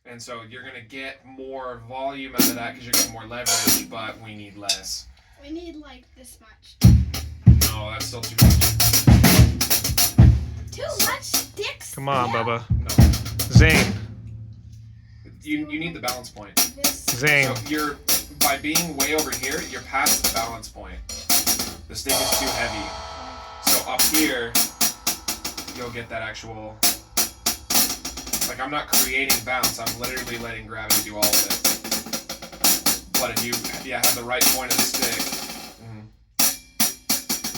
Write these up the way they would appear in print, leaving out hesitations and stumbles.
And so you're going to get more volume out of that because you're getting more leverage, but we need less. We need like this much. No, that's still too much. Too much sticks? Come on, Yeah. Bubba. No. Zane. You need the balance point. This. Zane. So you're, by being way over here, you're past the balance point. The stick is too heavy. So up here, you'll get that actual, like I'm not creating bounce, I'm literally letting gravity do all of it. But if you have the right point of the stick,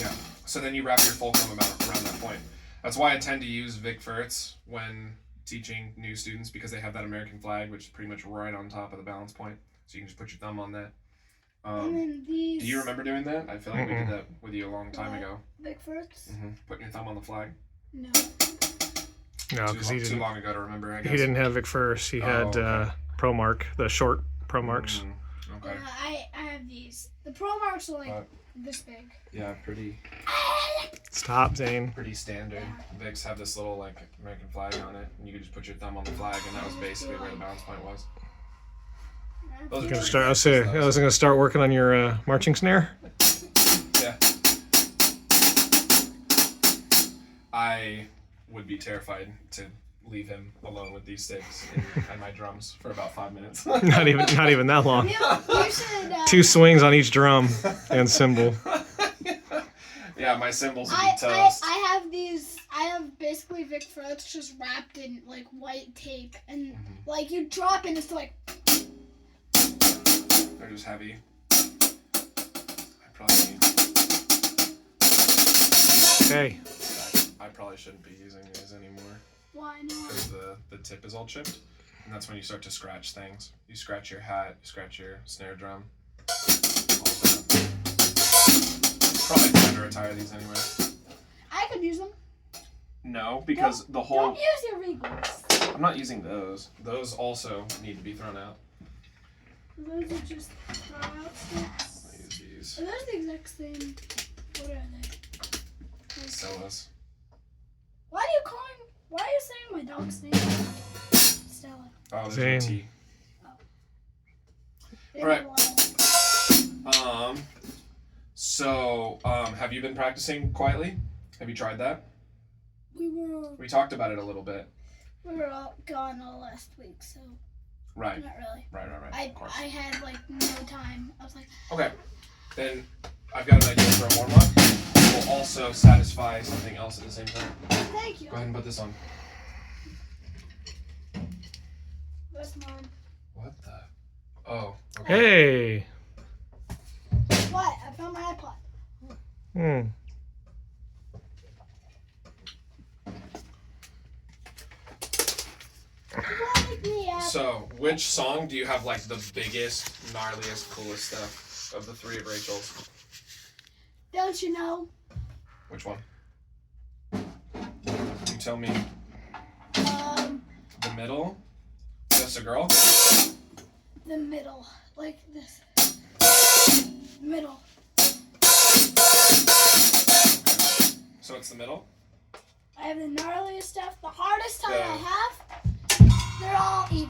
yeah. So then you wrap your fulcrum around that point. That's why I tend to use Vic Firths when teaching new students, because they have that American flag, which is pretty much right on top of the balance point. So you can just put your thumb on that. And then these. Do you remember doing that? I feel like we did that with you a long time ago. Vic Firths? Putting your thumb on the flag. No. No, because he Too didn't. long ago to remember, I guess. He didn't have Vic first. He had okay. Pro Mark, the short Pro Marks. Okay. I have these. The Pro Marks are like this big. Yeah, pretty Stop, Zane. standard. Vics have this little like American flag on it, and you could just put your thumb on the flag, and that was basically where the balance point was. Those are Gonna pretty start. good. I was gonna start working on your marching snare. Yeah. I would be terrified to leave him alone with these sticks and my drums for about 5 minutes. not even that long. You should. 2 swings on each drum and cymbal. Yeah, my cymbals would be toast. I have these. I have basically Vic Firths just wrapped in like white tape, and like you drop it, it's like. They're just heavy. I probably need. Okay. I probably shouldn't be using these anymore Why not? because the tip is all chipped, and that's when you start to scratch things. You scratch your hat, you scratch your snare drum. All of that. Probably time to retire these anyway. I could use them. No, because the whole. Don't use your Regals. I'm not using those. Those also need to be thrown out. Those are just throw out sticks. I use these. Are those the exact same? What are they? Stella's. Why are you saying my dog's name? Stella. Oh, there's Zane. no T. Alright. So, have you been practicing quietly? Have you tried that? We talked about it a little bit. We were all gone all last week, so Right. not really. Right. Of course. I had like no time. I was like, Okay. Then I've got an idea for a warm-up. Will also satisfy something else at the same time. thank you. Go ahead and put this on. That's mine. What the? Oh. Okay. Hey. What? I found my iPod. Hmm. So, which song do you have like the biggest, gnarliest, coolest stuff of the 3 of Rachel's? Don't you know? Which one? You tell me. The middle? Just a girl? The middle, like this. Middle. So it's the middle? I have the gnarliest stuff. The hardest time Yeah. I have. They're all even.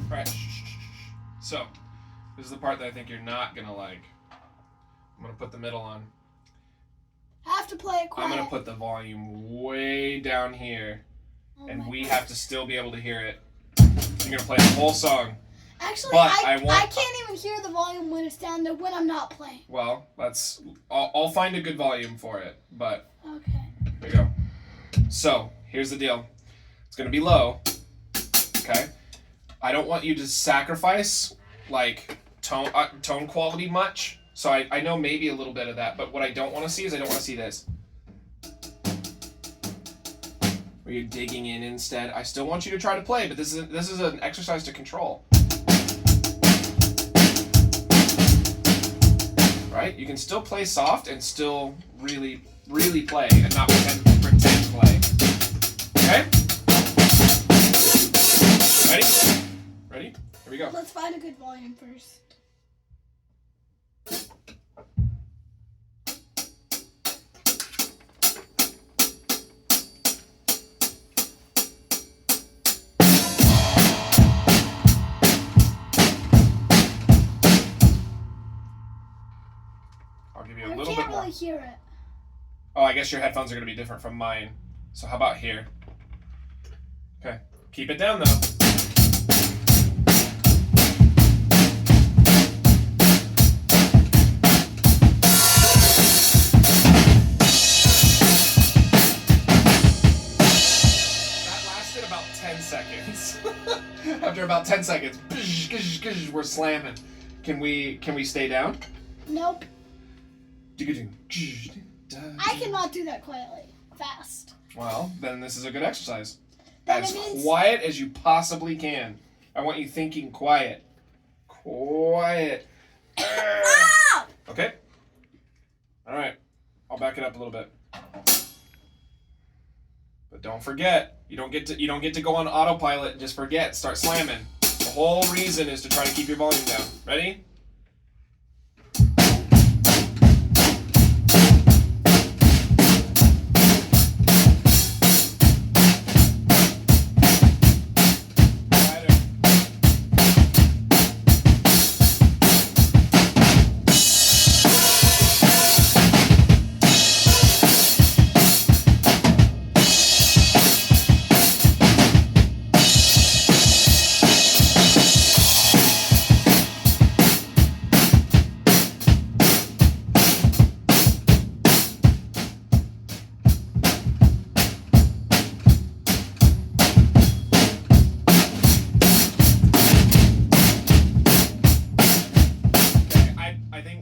Alright. So, this is the part that I think you're not gonna like. I'm gonna put the middle on. I have to play it quiet. I'm gonna put the volume way down here, Oh and my we God. have to still be able to hear it. You're gonna play the whole song. Actually, but I I want- can't even hear the volume when it's down there when I'm not playing. Well, I'll find a good volume for it, but Okay. here we go. So, here's the deal. It's gonna be low, okay? I don't want you to sacrifice, like, tone quality much. So I know maybe a little bit of that, but what I don't want to see is I don't want to see this. Where you're digging in instead. I still want you to try to play, but this is an exercise to control. right? You can still play soft and still really, really play and not pretend play. Okay? Ready? Ready? Here we go. Let's find a good volume first. I'll give you a I little bit can't more. really hear it. Oh, I guess your headphones are going to be different from mine. So how about here? Okay. Keep it down, though. That lasted about 10 seconds. After about 10 seconds, we're slamming. Can we stay down? Nope. I I cannot do that quietly. Fast. Well, then this is a good exercise. Then As it means- quiet as you possibly can. I want you thinking quiet. Quiet. Ah! Okay. All right. I'll back it up a little bit. But don't forget, you don't get to go on autopilot and just forget. Start slamming. The whole reason is to try to keep your volume down. Ready?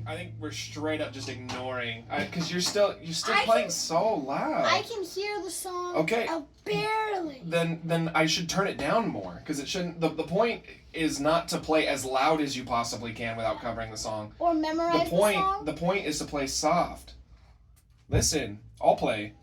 I think we're straight up just ignoring, because you're still playing so loud. I can hear the song. Okay. Barely. Then I should turn it down more, because it shouldn't. The point is not to play as loud as you possibly can without covering the song. Or memorize the song. The point is to play soft. Listen, I'll play.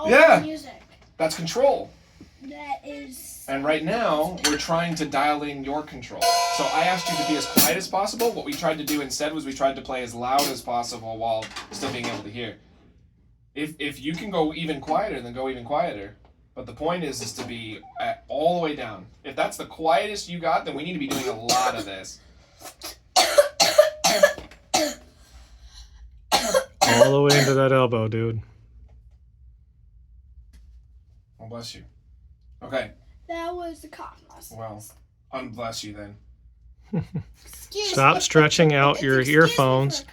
Yeah. Music. That's control. That is. And right now, we're trying to dial in your control. So I asked you to be as quiet as possible. What we tried to do instead was we tried to play as loud as possible while still being able to hear. If you can go even quieter, then go even quieter. But the point is to be all the way down. If that's the quietest you got, then we need to be doing a lot of this. All the way into that elbow, dude. Well, bless you. Okay. That was the cough muscle. Well, unbless you then. Stop stretching out your earphones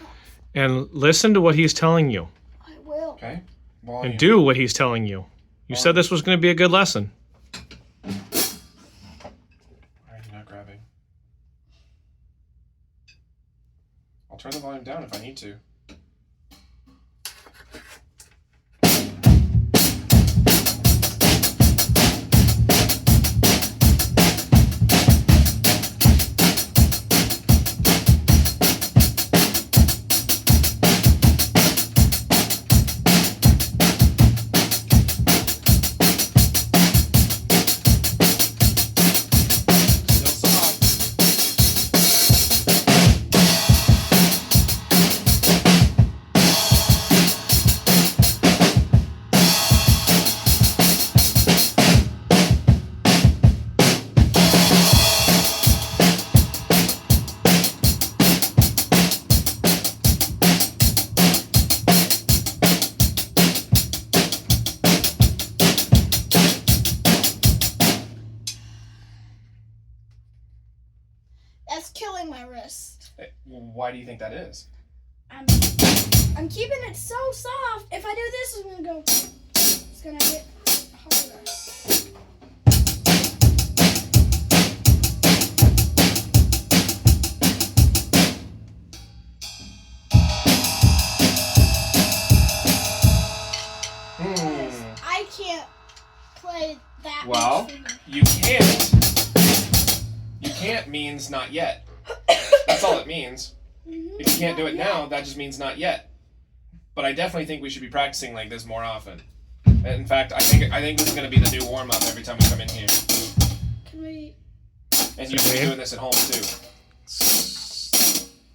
and listen to what he's telling you. I will. Okay. Volume. And do what he's telling you. You said this was going to be a good lesson. Why are you not grabbing? I'll turn the volume down if I need to. Still soft. That's killing my wrist. Why do you think that is? I'm keeping it so soft. If I do this, it's gonna go. It's gonna get harder. I can't play that. Well, you can't. You can't means not yet. That's all it means. If you can't do it now, that just means not yet. But I definitely think we should be practicing like this more often. In fact, I think this is going to be the new warm-up every time we come in here. Can we? And you should be doing this at home too.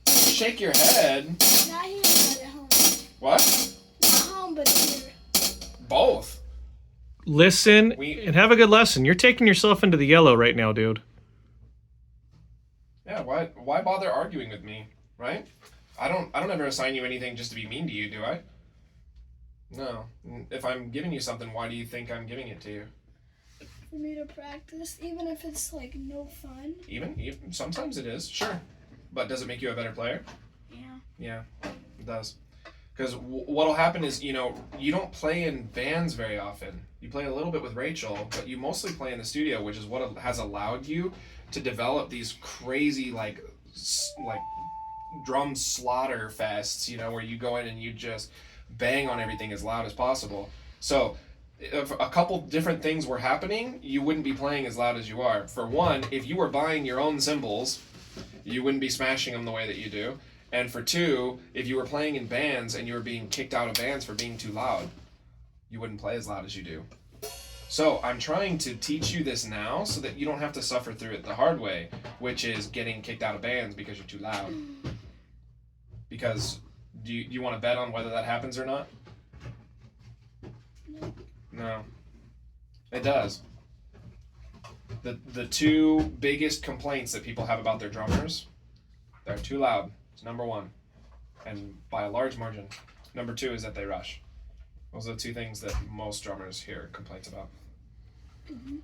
Shake your head. Not here, but at home. What? Not home, but here. Both. Listen and have a good lesson. You're taking yourself into the yellow right now, dude. Yeah. Why bother arguing with me, right? I don't ever assign you anything just to be mean to you, do I? No. If I'm giving you something, why do you think I'm giving it to you? For me to practice, even if it's like no fun. Even sometimes it is, sure. But does it make you a better player? Yeah. Yeah, it does. Because what'll happen is, you don't play in bands very often. You play a little bit with Rachel, but you mostly play in the studio, which is what has allowed you to develop these crazy like drum slaughter fests, where you go in and you just bang on everything as loud as possible. So if a couple different things were happening, you wouldn't be playing as loud as you are. For one, if you were buying your own cymbals, you wouldn't be smashing them the way that you do. And for two, if you were playing in bands and you were being kicked out of bands for being too loud, you wouldn't play as loud as you do. So I'm trying to teach you this now so that you don't have to suffer through it the hard way, which is getting kicked out of bands because you're too loud. Because do you want to bet on whether that happens or not? No. It does. The two biggest complaints that people have about their drummers, they're too loud. It's number one. And by a large margin. Number two is that they rush. Those are the two things that most drummers hear complaints about. Mm-hmm.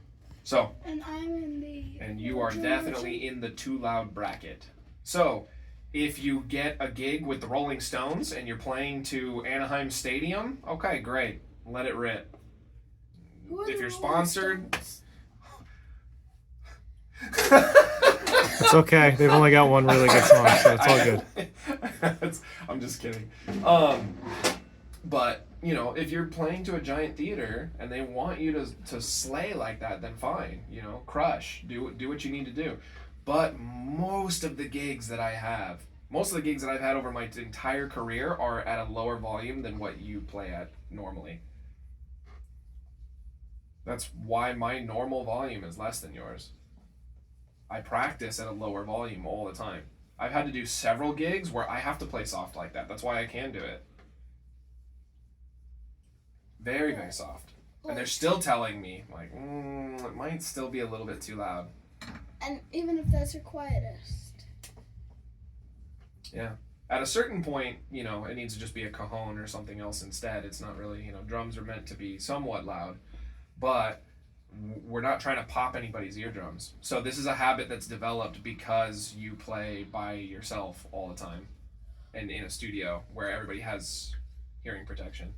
So. And I'm in the. And you are definitely in the too loud bracket. So, if you get a gig with the Rolling Stones and you're playing to Anaheim Stadium, okay, great. Let it rip. If you're sponsored. It's okay. They've only got one really good song, so it's all good. I'm just kidding. But, if you're playing to a giant theater and they want you to slay like that, then fine. Crush. Do what you need to do. But most of the gigs that I've had over my entire career are at a lower volume than what you play at normally. That's why my normal volume is less than yours. I practice at a lower volume all the time. I've had to do several gigs where I have to play soft like that. That's why I can do it. Very, very soft. And they're still telling me, like, it might still be a little bit too loud. And even if that's your quietest. Yeah. At a certain point, it needs to just be a cajon or something else instead. It's not really, drums are meant to be somewhat loud, but we're not trying to pop anybody's eardrums. So this is a habit that's developed because you play by yourself all the time and in a studio where everybody has hearing protection.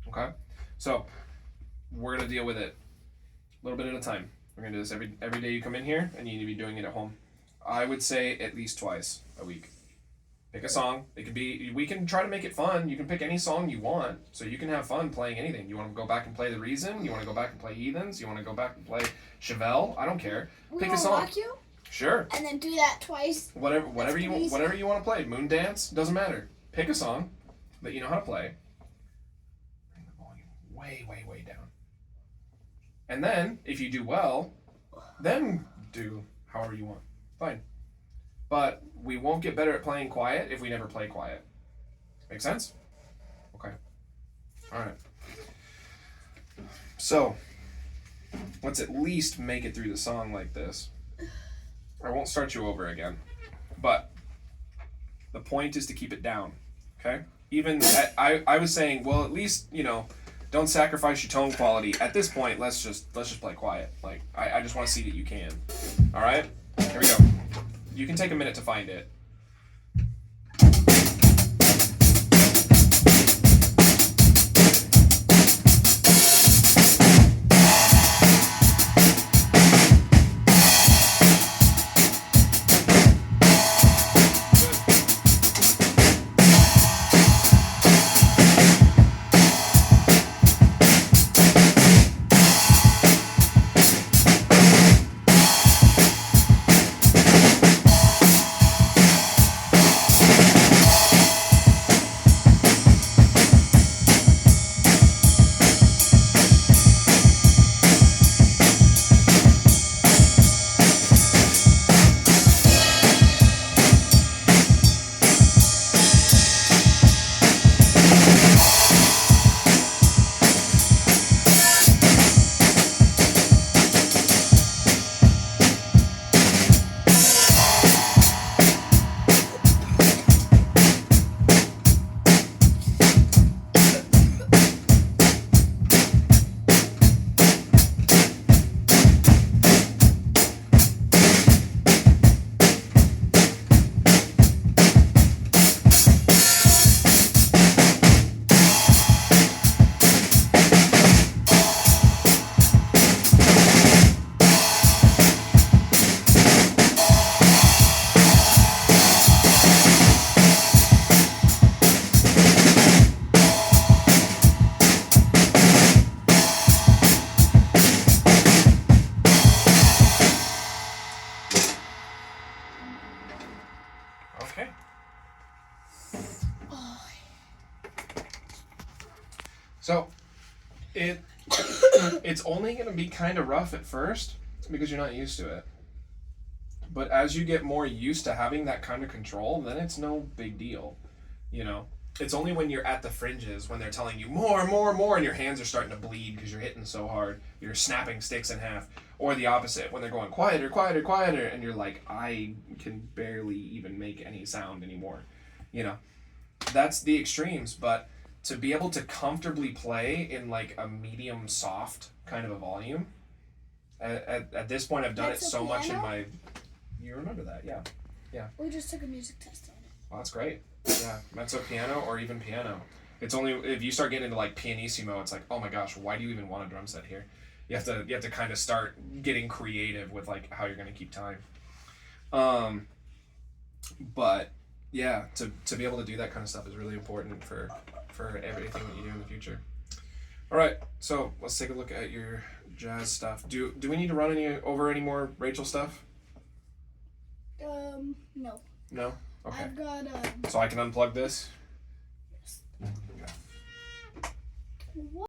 Okay? So we're going to deal with it a little bit at a time. We're going to do this every day you come in here, and you need to be doing it at home. I would say at least twice a week. Pick a song. We can try to make it fun. You can pick any song you want, so you can have fun playing anything. You want to go back and play The Reason? You want to go back and play Heathens? You want to go back and play Chevelle? I don't care. Pick a song. Lock you? Sure. And then do that twice. Whatever you want to play. Moon Dance? Doesn't matter. Pick a song that you know how to play. Bring the volume way, way, way down. And then, if you do well, then do however you want. Fine. But we won't get better at playing quiet if we never play quiet. Make sense? Okay. All right. So, let's at least make it through the song like this. I won't start you over again. But the point is to keep it down. Okay? I was saying, well, at least, don't sacrifice your tone quality. At this point, let's just play quiet. Like, I just want to see that you can. All right? Here we go. You can take a minute to find it. Okay. So, it's only going to be kind of rough at first because you're not used to it. But as you get more used to having that kind of control, then it's no big deal. You know, it's only when you're at the fringes when they're telling you more, more, more, and your hands are starting to bleed because you're hitting so hard. You're snapping sticks in half. Or the opposite, when they're going quieter, quieter, quieter, and you're like, I can barely even make any sound anymore. You know, that's the extremes. But to be able to comfortably play in like a medium soft kind of a volume, at this point I've done it so much in my... You remember that, yeah. Yeah. We just took a music test on it. Well, that's great. Yeah, mezzo piano or even piano. It's only if you start getting into like pianissimo, it's like, oh my gosh, why do you even want a drum set here? You have to kind of start getting creative with like how you're gonna keep time. But yeah, to be able to do that kind of stuff is really important for everything that you do in the future. All right, so let's take a look at your jazz stuff. Do we need to run over any more Rachel stuff? No. No? Okay. I've got So I can unplug this? Yes. Okay. What?